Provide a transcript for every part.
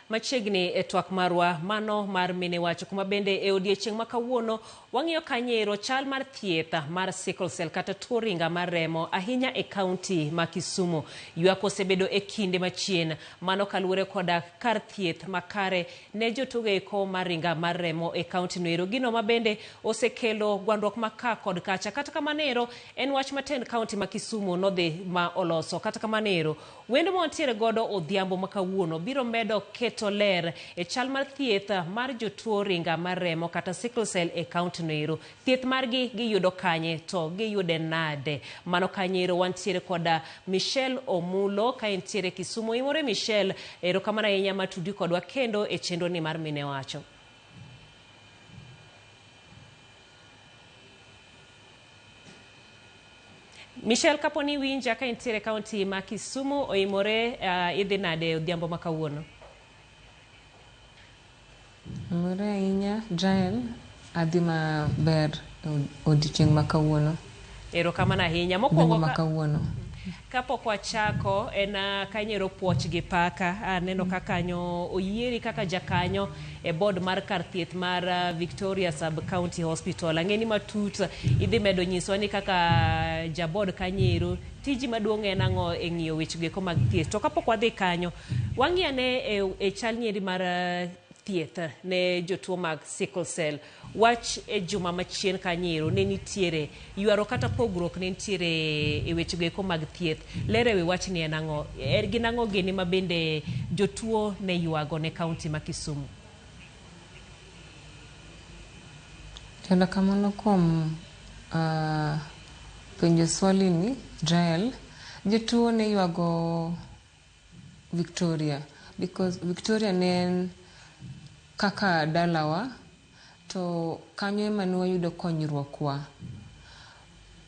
machiegni e twak marwa mano mar mine wacho kuma bende e odiechieng' makawuono wang'iyo kanyero chal mar thieth mar sickle cell kata tuo ringa mar remo ahinya e kaunti ma Kisumu. Ywak osebedo e kinde machien mano kaluwore koda kar thieth makare ne jotugo eko mar ringa mar remo e kaunti no ero, gino mabende osekelo gwandruok maka kod kacha. Kata kamano ero en wach matend kaunti ma Kisumu nodhi ma oloso. Kata kamano ero wendo montiere godo odhiambo makawuono biro medo keto ler e chal mar thieth mar jotuo ringa mar remo kata sickle cell e kaunti no ero. Thieth margi giyudo kanye to giyude nade? Mano kanyero wantiere koda Michelle Omulo ka entiere Kisumu. Imore Michelle, ero kamano ahinya matudi kodwa kendo e chenro ni mar mine wacho. Michelle, kaponi winja ka entiere kaunti ma Kisumu, oimore idhi nade odhiambo makawuono? Imore ahinya Jael, adhi maber odiochieng' makawuono. Ero kamano ahinya. Mokwongo makawuono kapok wachako en kanyero puoch gi paka aneno ka kanyo oyieri kaka jakanyo e board mar kar thieth mar Victoria Sub County Hospital. Ang'eni matut idhi medo nyiswa ni kaka jabod kanyero tiji maduong' en ang'o e ng'iyo weche geko mag thieth. To kapok wadhi kanyo wang'iyane e chal nyeri mar thieth ne jotuo mag sickle cell. Wach e juma machien kanyero ne nitiere ywaro kata pogruok ne nitiere e weche geko mag thieth. Lere we wach ni en ang'o? Gin ang'o gini ma bende jotuo ne ywago ne kaunti ma Kisumu? Tenda kamano kuom penjo swali ni Jael, jotuo ne ywago Victoria because Victoria ne en kaka dalawa to kanyo ema ne wayudo konyruok wa.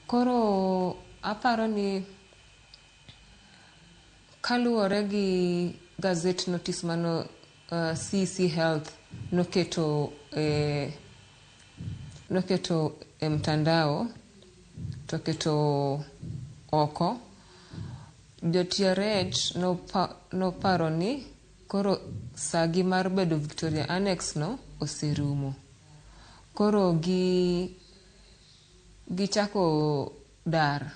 Koro aparo ni kaluwore gi gazette notice mano CC Health noketo e mtandao to keto oko, joTRH noparo ni koro sagi mar bedo Victoria Annex no oserumo. Koro gichako dar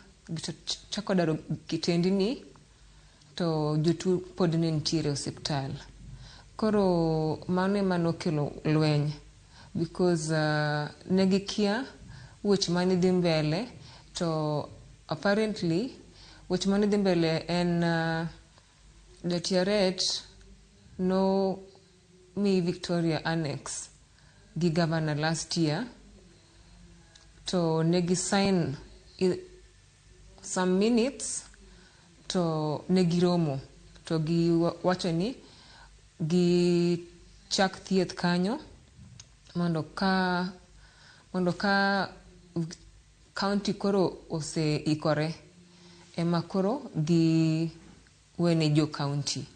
kitendni to jotuo pod ne nitiere osiptal. Koro mano ema nokelo lweny because ne gikia weche mane dhi mbele to apparently weche mane dhi mbele en joTRH no mi Victoria Annex gi governor last year to negi sign some minutes to negi romo to gi wacho ni gi chak thieth kanyo mondo ka county koro oseikore ema koro gi wene jo county.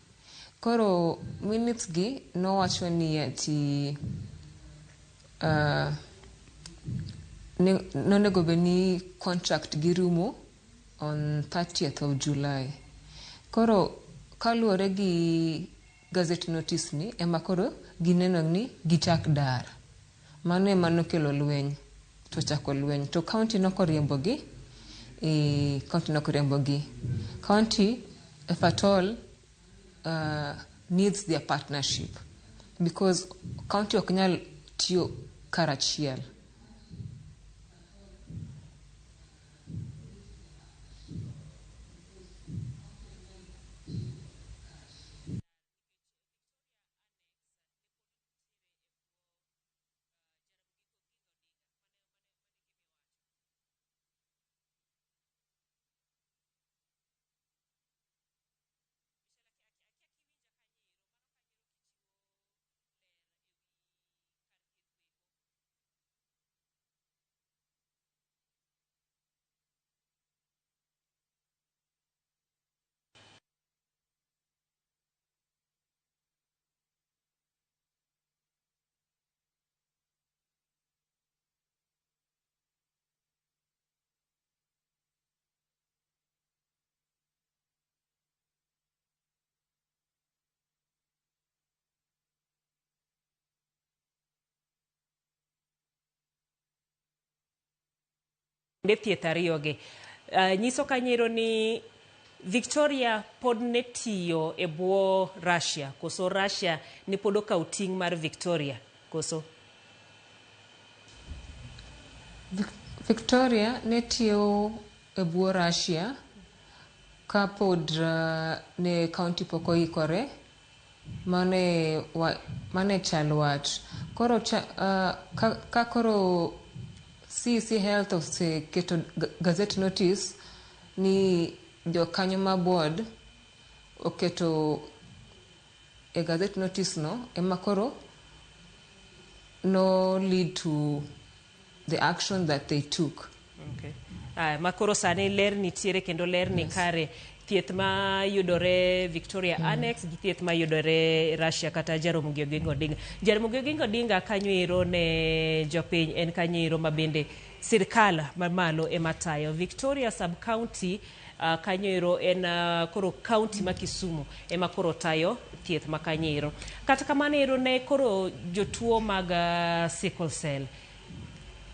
Koro minutes gi no wacho ni ati nonego beni contract gi rumo on 30th of July. Koro kaluwore gi gazette notice ni ema koro gineno ni gichak dar. Mano ema nokelo lweny to chako lweny to county nokoriembo gi county if at all needs their partnership because county ok nyal tiyo karachiel. thieth ariyogi. Nyiso Kanyero ni Victoria pod ne tiyo e bwo Russia, koso Russia ni pod okawo ting' mar Victoria, koso? Victoria ne tiyo e bwo Russia ka pod ne kaunti pok oikore, mane chal wach. Koro ka koro CEC Health oseketo gazette notice ni jokanyo ma board oketo e gazette notice no, ema koro no lead to the action that they took. Okay. Makoro sani ler nitiere kendo ler ni kare thieth ma yudore Victoria Annex gi thieth ma yudore Russia kata Jaramogi Oginga Odinga. Jaramogi Oginga Odinga kanyo ne jopiny en kanyo ma bende sirkal mamalo ema tayo. Victoria sub county kanyo en koro county ma Kisumu ema koro tayo thieth ma kanyo. Kata kamano ne koro jotuo mag sickle cell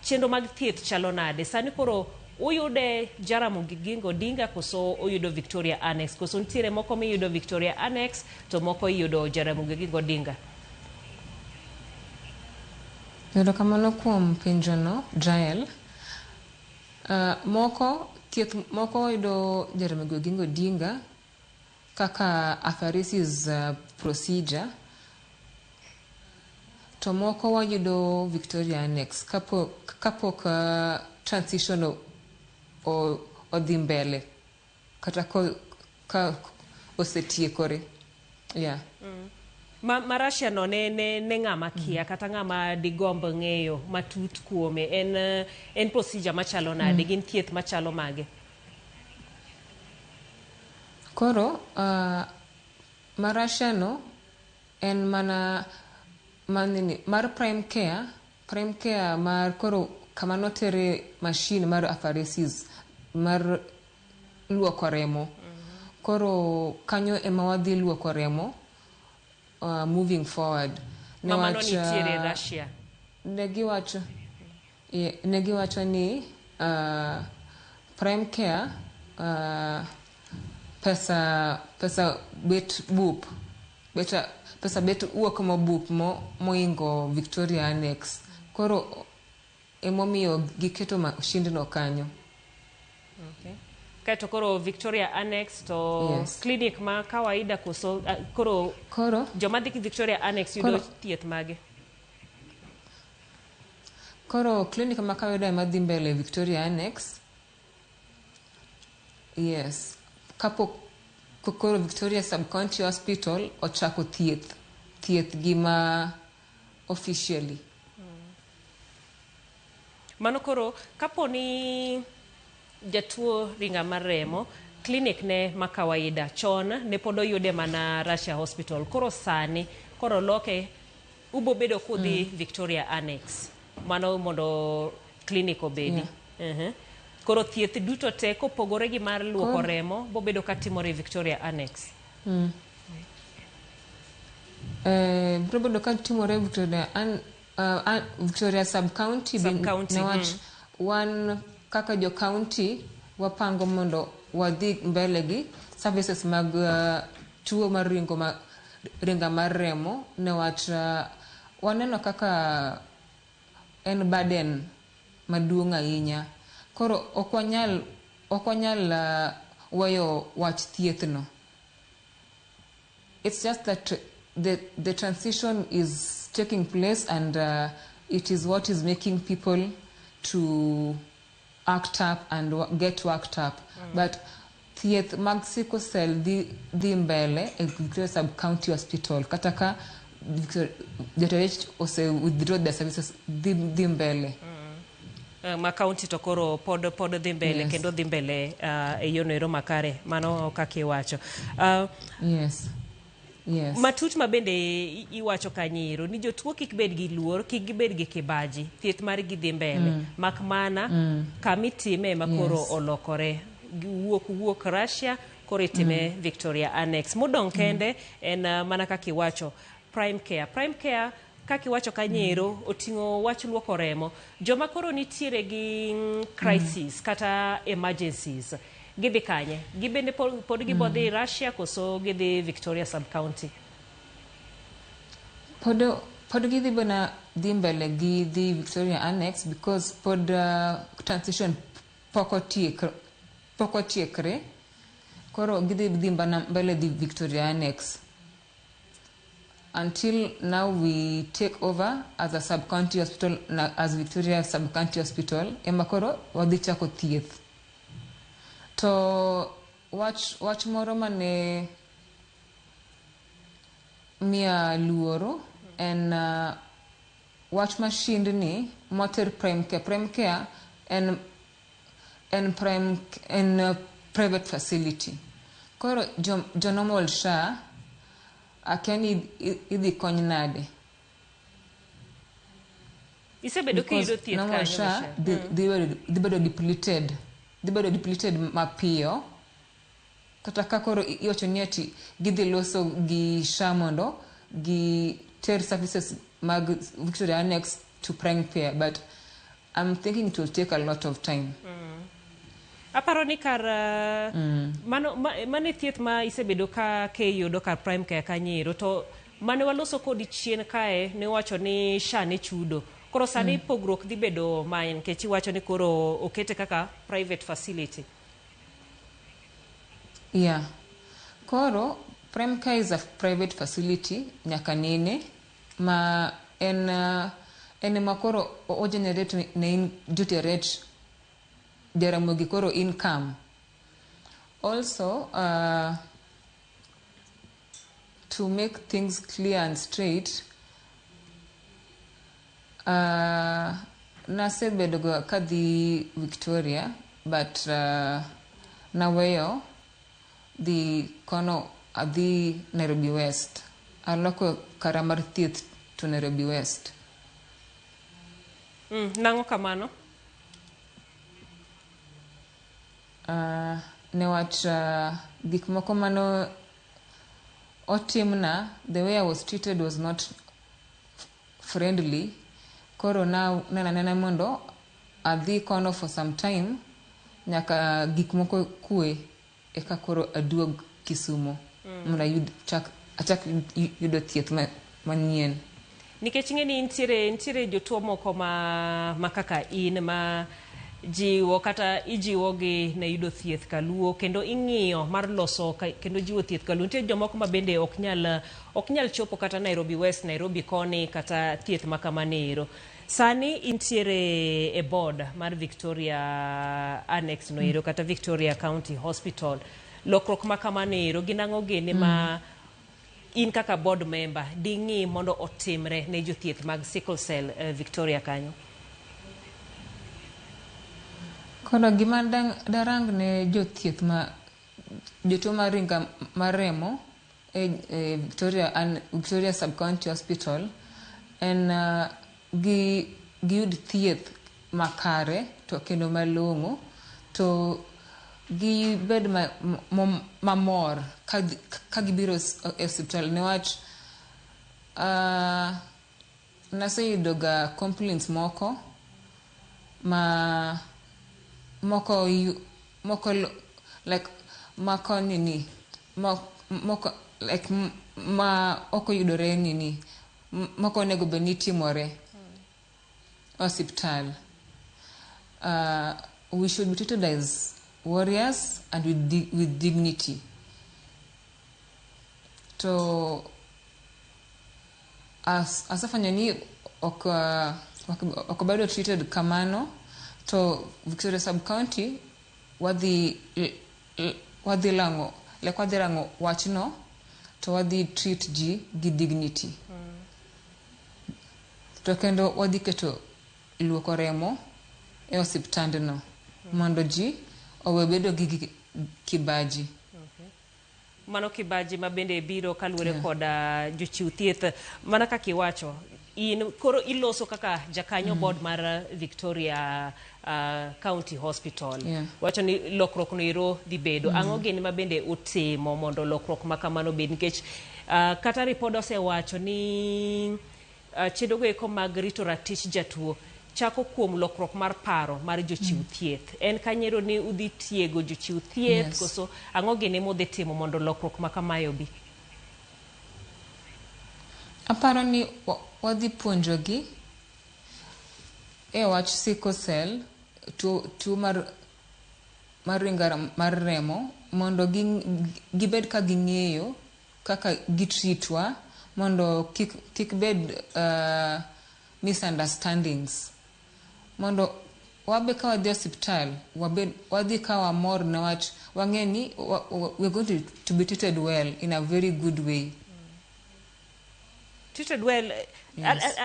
chenro mag thieth chalo nade sani koro uyude Jaramogi Oginga Odinga koso uyudo Victoria Annex, koso nitiere moko miyudo Victoria Annex to moko iyudo Jaramogi Oginga Odinga? Yoro kamano kuom penjono, Jael. Thieth moko yudo Jaramogi Oginga Odinga kaka apheresis procedure, to moko wayudo Victoria Annex kapok transition odhi mbele kata ka osetiekore. Yeah. Ma Russia no ne ng'ama kia kata ng'ama digomb ng'eyo matut kuome en procedure machalo nade, gin thieth machalo mage? Koro ma Russia no en mana mar prime care mar koro kama notere machine mar apheresis mar luoko remo. Koro kanyo ema wadhi luoko remo moving forward. Mama no nitiere Russia. Negiwacho ni prime care pesa bet bup pesa bet wuok mabup moingo Victoria Annex. Koro emomiyo giketo mashindno kanyo. Okay. Kato koro Victoria Annex to yes. Clinic ma kawaida koso koro joma dhi Victoria Annex yudo thieth mage? Koro clinic ma kawaida ema dhi mbele Victoria Annex. Yes. Koro Victoria Sub-County Hospital ochako thieth gima officially. Mano koro kapo ni jatuo ringa mar remo clinic ne ma kawaida chon ne pod oyude mana Russia Hospital, koro sani koro loke ubo bedo kudhi Victoria Annex mano mondo clinic obedi. Koro thieth duto te kopogore gi mar luoko remo bo bedo katimore Victoria Annex. Bro bedo katimore Victoria Sub-County newach wan kaka jo county wapango mondo wadhi mbele gi services mag tuo mar ringa mar remo newach waneno kaka en burden maduong' ahinya. Koro ok wanyal wayo wach thieth no. It's just that the transition is taking place and it is what is making people to act up and get worked up. But thieth mag sickle cell di mbele e Victoria Sub-County Hospital kataka JTH ose withdraw the services di mbele. Ma county to koro pod dhi mbele. Yes. Kendo dhi mbele e yono makare mano kaki wacho. Yes. Yes. Matut ma bende iwacho Kanyero ni jotuo kik bed gi luor, kik gibed gi kibaji, thieth mar gi dhi mbele. Mak mana kamitime ma koro olokore wuok Russia koro itime Victoria Annex. Modong kende en mana kaki wacho prime care. Prime care kaki wacho kanyero oting'o wach luoko remo, joma koro nitiere gi crisis kata emergencies gidhi kanye? Gibende pod gibodhi Russia koso gidhi Victoria sub-county? Pod gidhi bana dhi mbele gi dhi Victoria Annex because pod transition pok otiekre. Koro gidhi mbele di Victoria Annex. Until now we take over as a sub-county hospital, as Victoria sub-county hospital, ema koro wadhi chako thieth. To wach moro mane mia luoro en wach mashindni moter prime care en private facility. Koro jo normal SHA akiani idhi kony nade. Isebedo kiyudo thieth kanyo? Normal SHA dhi bedo depleted mapiyo. Kata ka koro iwacho ni ati gidhi loso gi SHA mondo gi ter services mag Victoria Annex to prime care, but I'm thinking it will take a lot of time. Aparo ni kar mane thieth ma isebedo ka yudo kar prime care kanyero, to mane waloso kodi chien kae ne wacho ni SHA ne chudo. Koro sani pogruok dhi bedo manye nikech iwacho ni koro okete kaka private facility. Yeah. Koro prime care is a private facility nyaka nene ma en makoro o generate ne generate Jaramogi koro income. Also, to make things clear and straight, nasebedo kadhi Victoria, but naweyo the kono adhi Nairobi West. Aloko karamar thieth to Nairobi West. Nango kamano? Newach gik moko mano otimna, the way I was treated was not friendly. Koro now nena mondo adhi kono for some time nyaka gik moko kue eka koro aduog Kisumu mondo achak yudo thieth manyien. Nikech ing'eni nitiere jotuo moko ma kaka in ma jiwo kata ijiwo gi na yudo thieth kaluo kendo ing'iyo mar loso kendo jiwo thieth kaluo. Nitie jomoko ma bende ok nyal chopo kata Nairobi West, Nairobi koni kata thieth makamanero. Sani intiere e board mar Victoria Annex noero kata Victoria County Hospital. Lokruok makamanero ginang'o gene ma in kaka board member dingi mondo otimre ne jothieth mag sickle cell Victoria kanyo? Kono gima darang ne jothieth jotuo maringa maremo Victoria Sub-County Hospital en giyud thieth makare to kendo malong'o to gibed mamor ka gibiro e hospital newach naseyudo ga complaints moko moko like mako nini moko like ma oko yudore nini moko nego beni timore hospital. We should be treated as warriors and with dignity. To asafanya ni okobado treated kamano to Victoria Sub-County wadhi lango wachno to wadhi treat ji gi dignity. To kendo wadhi keto luoko remo e osiptandno mondo ji owe bedo gi kibaji. Mano kibaji ma bende biro kaluwore koda jochiw thieth mana kaka iwacho in koro iloso kaka jakanyo board mar Victoria County Hospital. Wacho ni lokruok no iro dhi bedo ang'o gini ma bende utimo mondo lokruok ma kamano bed nikech kata ripod osewacho ni chenrogo eko mag rito ratich jatuo chako kuom lokruok mar paro mar jochiw thieth. En kanyero ni udhi tiego jochiw thieth koso ang'o gini modhi timo mondo lokruok ma kamayo obi? Aparo ni wadhi puonjogi e wach sickle cell, tuo mar ringa mar remo, mondo gibed ka ging'eyo kaka gitreatwa mondo kik bed misunderstandings, mondo wabe ka wadhi osiptal wadhi ka wamor niwach wang'e ni we're going to be treated well in a very good way. Treated well. Yes.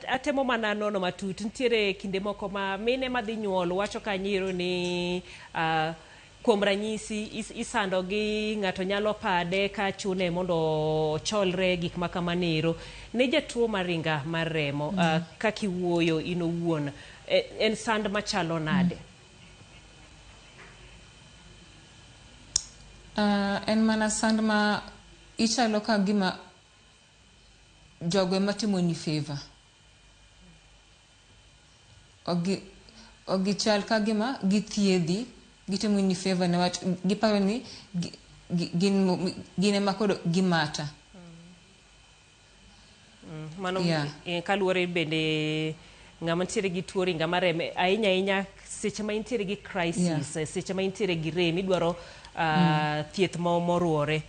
Atemo mana nono matut. Ntiere kinde moko ma mine madhi nyuol wacho ka nyiro ni kuom ranyisi isando gi ng'ato nyalo pade ka chune mondo cholre gik makamanero. Ne jatuo maringa mar remo kakiwuoyo in owuon en sand machalo nade? En mana sand ma ichalo ka gima jogo matimo ni favor. Ogi chal ka gima githiedhi, gitimo ni favor niwach giparo ni gin ema koro gimata. Mano kaluwore bende ng'ama ntiere gi tuo ringa mar remo ahinya seche ma intiere gi crisis, seche ma intiere gi rem idwaro thieth moruore.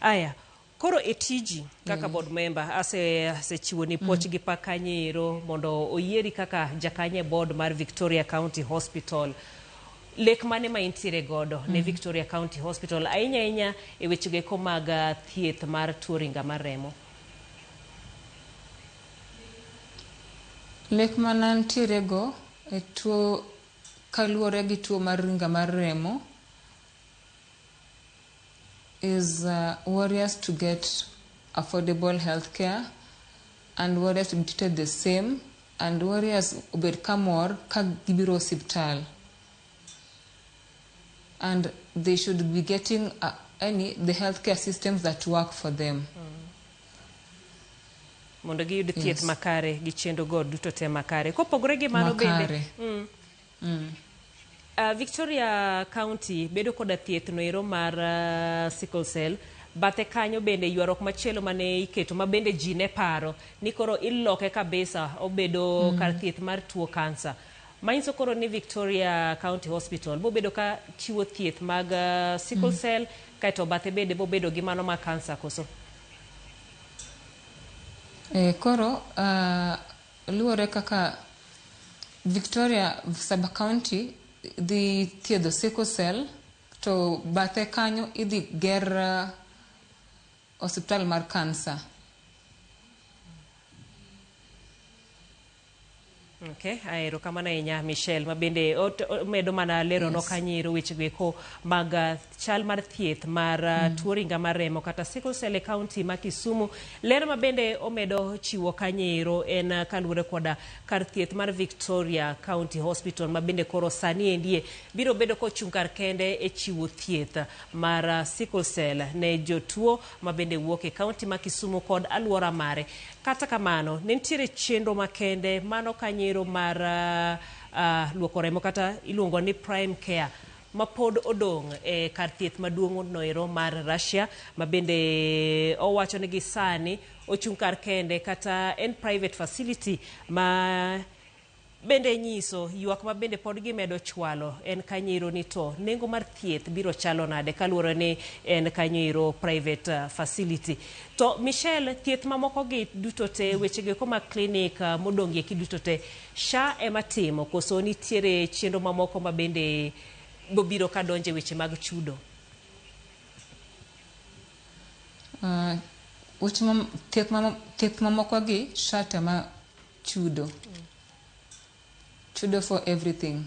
Aya, koro e tiji kaka board member asechiwo ni poch gi pakanyero mondo oyieri kaka jakanye board mar Victoria County Hospital. Lek mane ma intiere godo ne Victoria County Hospital ahinya e wechego eko mag thieth mar tuo ringa mar remo? Lek mana ntiere go e tuo kaluwore gi tuo mar ringa mar remo is warriors to get affordable health care and warriors to be treated the same and warriors obed kamor ka gibiro hospital and they should be getting the healthcare systems that work for them. Mondo giyud thieth makare gi chendo go duto te makare. Kopogore gi mano bende Victoria County bedo koda thieth noero mar sickle cell. Bathe kanyo bende yuarok machielo mane iketo ma bende ji ne paro ni koro iloke kabisa obedo kar thieth mar tuo kansa. Mainso koro ni Victoria County Hospital bobedo ka chiwo thieth mag sickle cell kaito bathe bende bobedo gi mano ma kansa koso? Koro luwore kaka Victoria Sub-County dhi thiedho sickle cell to bathe kanyo idhi ger hospital mar kansa. Okay, aero kamana inya Michelle mabende medo mana lero no kanyiro wechego eko mag chal mar thieth mar tuo ringa mar remo kata sickle cell e county ma Kisumu. Lero mabende omedo chiwo kanyiro en kaluwore koda kar thieth mar Victoria County Hospital mabende koro sani endie biro bedo kochung' kar kende e chiwo thieth mar sickle cell ne jotuo mabende wuok e county ma Kisumu kod aluora mare. Kata kamano nentiere chenro makende mano kanyero mar luoko remo kata iluongo ni prime care ma pod odong' e kar thieth maduong' noero mar Russia mabende owacho ni gisani ochung' kar kende kata en private facility ma bende nyiso ywak ma bende pod gimedo chwalo en kanyero ni to nengo mar thieth biro chalo nade kaluwore ni en kanyero private facility. To Michelle, thieth mamoko gi duto te wechego eko mag clinic modongie kiduto te SHA ema timo koso nitiere chenro mamoko ma bende bobiro ka donje weche mag chudo? Thieth mamoko gi SHA tema chudo. Chudo for everything.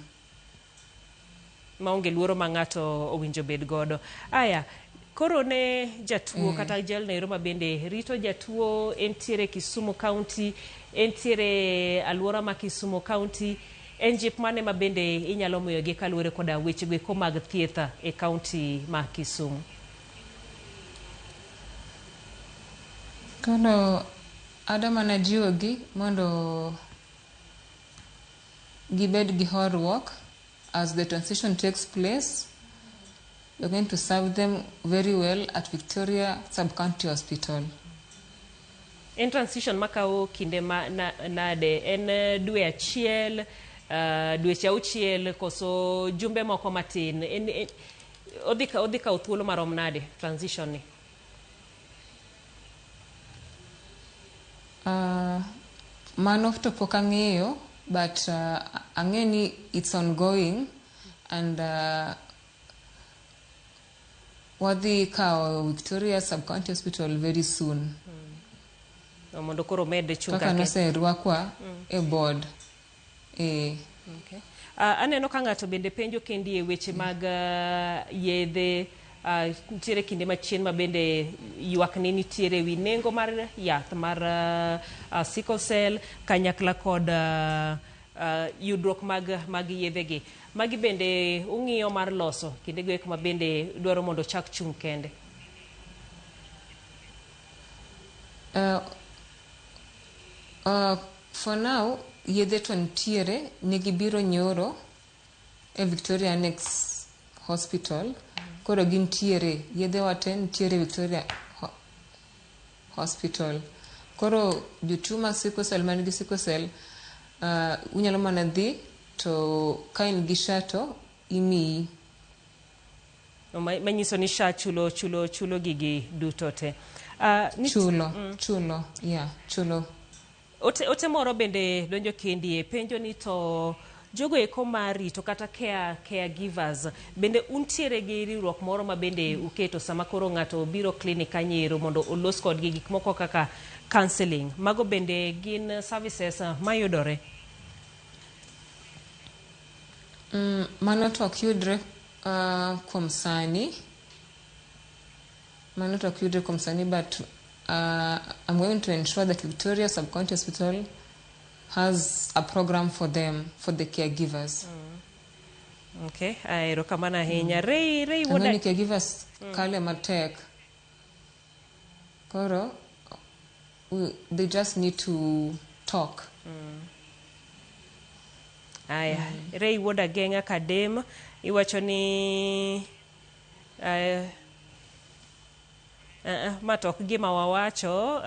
Maonge luoro ma ng'ato owinjo bed godo. Aya, koro ne jatuo kata jalnero ma bende rito jatuo entiere Kisumu County, entiere aluora ma Kisumu County, en jip mane ma bende inyalo miyogi kaluwore koda wechego eko mag thieth e county ma Kisumu? Kono adama na jiwogi mondo gibed gi horuok as the transition takes place. We're going to serve them very well at Victoria Sub-County Hospital. En transition makao kinde nade? En dwe achiel, dweche auchiel, koso jumbe moko matin? Odhi kao thuolo marom nade transition ni? Mano to pok ang'eyo, but ang'e ni it's ongoing, and wadhi kao Victoria Sub-County Hospital very soon. Mondo koro med chunga kaka noserwakwa e board. Okay. Aneno ka ng'ato bende penjo kendi e weche mag yedhe. Nitiere kinde machien ma bende ywak ni nitiere wi nengo mar yath mar sickle cell kanyakla kod yudruok mag yedhe gi. Magi bende ung'iyo mar loso kinde go eko ma bende dwaro mondo chak chung kende. For now, yedhe to nitiere, negi biro nyoro e Victoria Annex Hospital. Koro gintiere, yedhe wate nitiere Victoria Hospital. Koro jotuo mag sickle cell manigi sickle cell, unyalo mana dhi to ka in gi SHA to imiyi. Manyiso ni SHA chulo gigi duto te. Chulo. Ote moro bende donjo kendi e penjo ni to jogo eko mari to kata caregivers bende untiere gi riwruok moro ma bende uketo sama koro ng'ato biro clinic anyero mondo olos kodgi gik moko kaka counseling. Mago bende gin services mayudore? Mano to ok yudre kuom sani. But I'm going to ensure that Victoria Sub-County Hospital has a program for them, for the caregivers. Okay, erokamano ahinya. Ray would like caregivers kale matek. Koro they just need to talk. Ray would agenga kadem iwacho ni matok gima wawacho.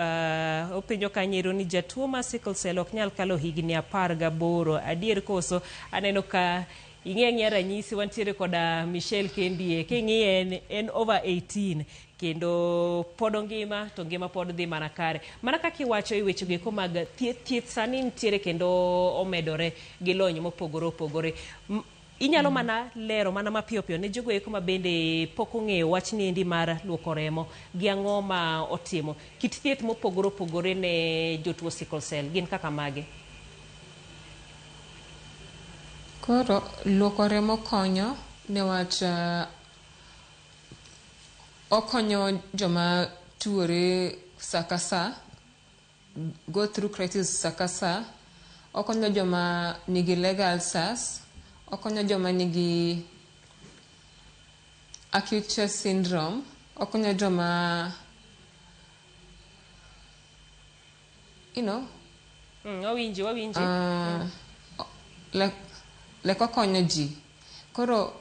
Openjo kanyero ni jatuo ma sickle cell ok nyal kalo higni 18. Adier koso? Aneno ka ing'e ranyisi wantiere koda Michelle Kendie king'iye en over 18 kendo pod ngima to ngima pod dhi mana kare. Mana kaka iwacho e weche go mag thieth sani nitiere kendo omedore gi lony mopogore opogore. Inyalo mana lero mana mapiyo ne jogo eko ma bende pok ong'eyo wach ni endi mar luoko remo gi ang'o ma otimo. Kit thieth mopogore opogore ne jotuo sickle cell gin kaka mage? Koro luoko remo konyo newach okonyo joma tuore saka sa, go through crisis saka sa. Okonyo joma nigi legal ulcers, okonyo joma nigi acute chest syndrome, okonyo joma wawinji like okonyo ji. Koro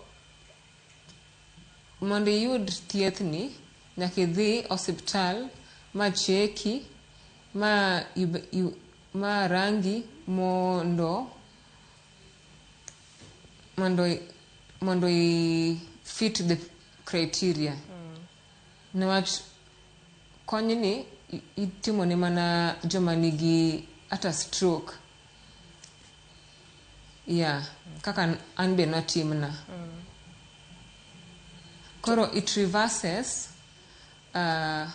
mondo iyud thieth ni nyaka idhi osiptal ma cheki ma rangi mondo I fit the criteria. Newach kony ni itimo ne mana joma nigi ata stroke. Kaka an be notimna. Koro it reverses the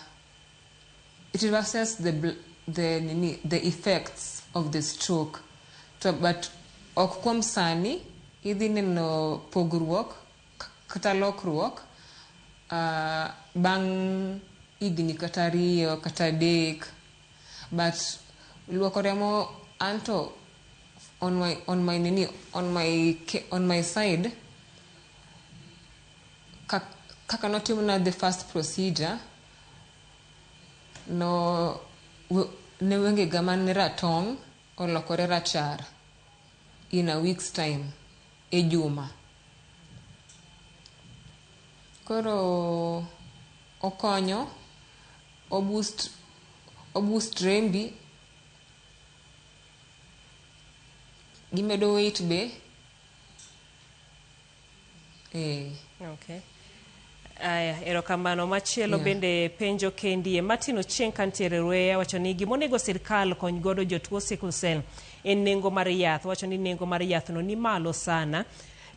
effects of the stroke. But ok kuom sani idhi neno pogruok kata lokruok bang' igni kata 2 kata 3. But luoko remo anto on my side kaka notimna the first procedure ne wenge ga man ratong olokore rachar in a week's time e juma. Koro okonyo oboost rembi gimedo weight be. Okay. Aya, erokamano. Machielo bende penjo kendie. Martin Ochieng kantiere Rweya wacho ni gimonego sirkal kony godo jotuo sickle cell en nengo mar yath. Wacho ni nengo mar yath no ni malo sana.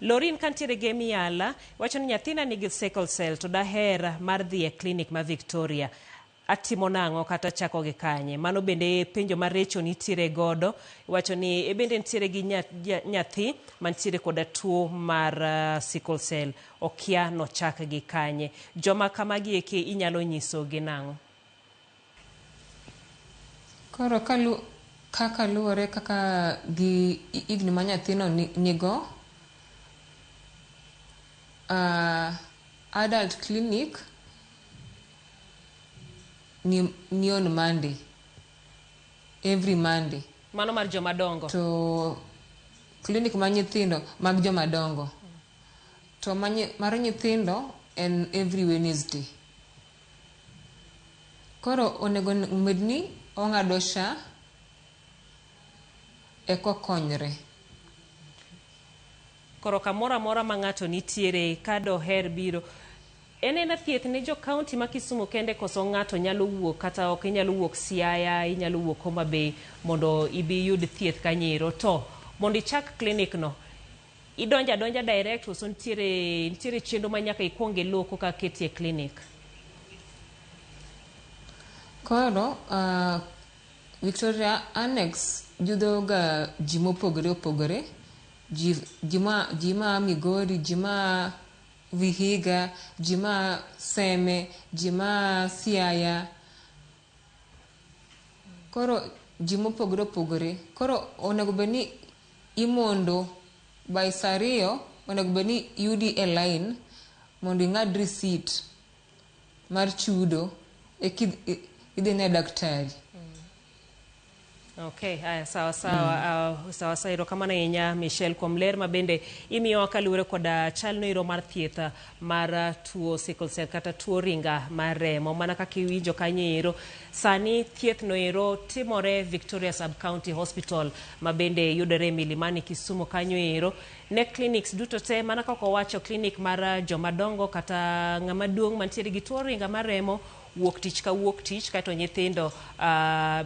Lorin kantiere Gemiala wacho ni nyathina nigi sickle cell to daher mar dhi e clinic ma Victoria. Atimo nang'o kata chako gi kanye? Mano bende penjo mar Recho nitiere godo. Wacho ni e bende nitiere gi nyathi mantiere koda tuo mar sickle cell. Okia no chak gi kanye. Joma kamagi eke inyalo nyiso gi nang'o? Koro kaka luore kaka gi igni ma nyathino nigo, adult clinic ni on Monday, every Monday. Mano mar joma dongo. To clinic ma nyithindo mag joma dongo. To mar nyithindo en every Wednesday. Koro onego medni ong'ado SHA eko konyre. Koro kamoro amora ma ng'ato nitiere ka doher biro. En thieth ne jo county ma Kisumu kende koso ng'ato nyalo wuok kata ok inyalo wuok Siaya, inyalo wuok Homa Bay mondo ibi yud thieth kanyero. To mondo ichak clinic no idonja direct oso nitiere chenro ma nyaka ikwonge loko ka ketie clinic. Koro Victoria Annex judo ga ji mopogore, ji ma Migori, ji ma Vihiga, ji ma Seme, ji ma Siaya. Koro ji mopogore. Koro onego beni imondo by Sario, onego beni yudi e line mondo ing'ad receipt mar chudo idhi ne daktari. Okay, sawa erokamano ahinya Michelle kuom ler ma bende imiyo kaluwore koda chalno ero mar thieth mar tuo sickle cell kata tuo ringa mar remo. Mana kaka iwinjo kanyo ero sani thieth no ero timore Victoria Sub County Hospital ma bende yudore Milimani Kisumu kanyo ero. Ne clinics duto te mana kaka owacho clinic mar joma dongo kata ng'ama duong' mantiere gi tuo ringa mar remo wuok tich ka wuok tich kato nyithindo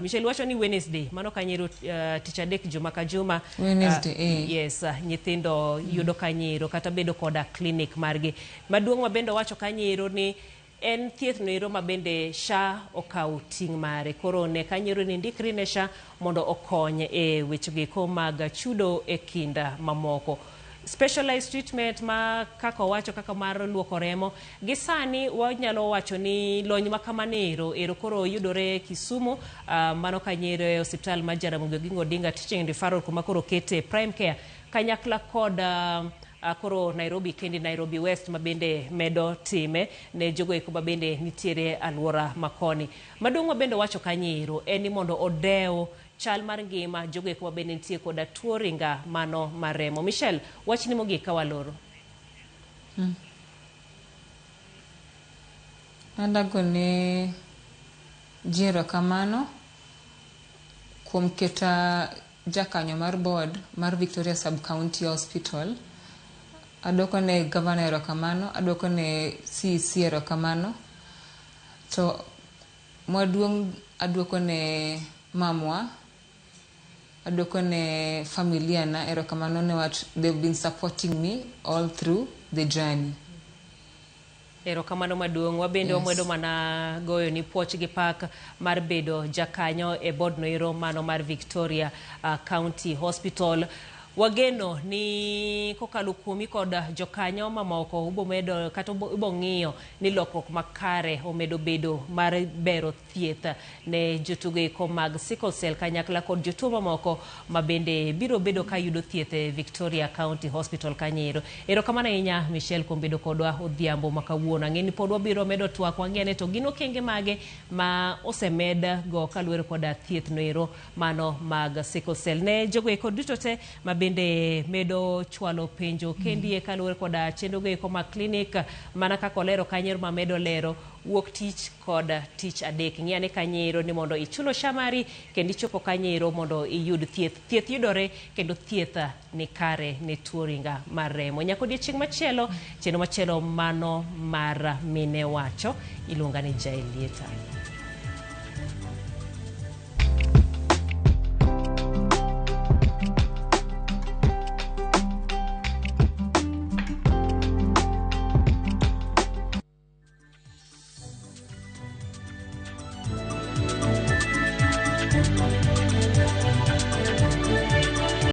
Michelle wacho ni Wednesday mano kanyero tich adek juma ka juma Wednesday yes nyithindo yudo kanyero kata bedo koda clinic margi maduong' ma bende wacho kanyero ni en thieth no ero ma bende SHA okaw ting' mare. Koro ne kanyero ni ndikri ne SHA mondo okony e wechegi ko mag chudo e kinda mamoko. Specialized treatment ma kaka wacho kaka mar luoko remo gi sani wanyalo wacho ni lony ma kamanero ero koro yudore Kisumu mano kanyero e hospital ma Jaramogi Oginga Odinga Teaching Referral kuma koro kete Prime Care kanyakla kod koro Nairobi kendi Nairobi West ma bende medo time ne jogo eko ma bende nitiere alwora makoni. Maduong' ma bende wacho kanyero en ni mondo odew chal mar ngima jogo eko ma bende nitie koda tuo ringa mano mar remo. Michelle, wachni mogik ka waloro. Andagone ji erokamano kuom keta jakanyo mar board mar Victoria Sub County Hospital. Adwokone Governor erokamano, adwokone CEC erokamano. To maduong' adwokone mamwa, adwokone familia na erokamano ne what they've been supporting me all through the journey. Erokamano maduong' wabende omwedo mana goyo ni puoch gi pak mar bedo jakanyo e board no ero mano mar Victoria County Hospital. Wageno ni kokalo kuomi kod jokanyo mamoko ubo medo kata ubo ng'iyo ni lokruok makare omedo bedo mar bero thieth ne jotugo eko mag sickle cell kanyakla kod jotuo mamoko mabende biro bedo ka yudo thieth e Victoria County Hospital Kanyero. Erokamano ahinya Michelle kuom bedo kodwa odhiambo makawuono. Ang'e ni pod wabiro medo twak wang'ene to gin okenge mage ma osemed go kaluwore koda thieth no ero mano mag sickle cell ne jogo eko duto te bende medo chwalo penjo kendie kaluwore koda chenrogo eko mag klinik mana kaka olero Kanyero ma medo lero wuok tich kod tich adek. Ng'iyane Kanyero ni mondo ichulo shamari kendo ichopo Kanyero mondo iyud thieth. Thieth yudore kendo thieth ni kare ne tuo ringa mar remo. Nyako odiochieng' machielo, chenro machielo mano mar mine wacho iluonga ni Jael Lieta.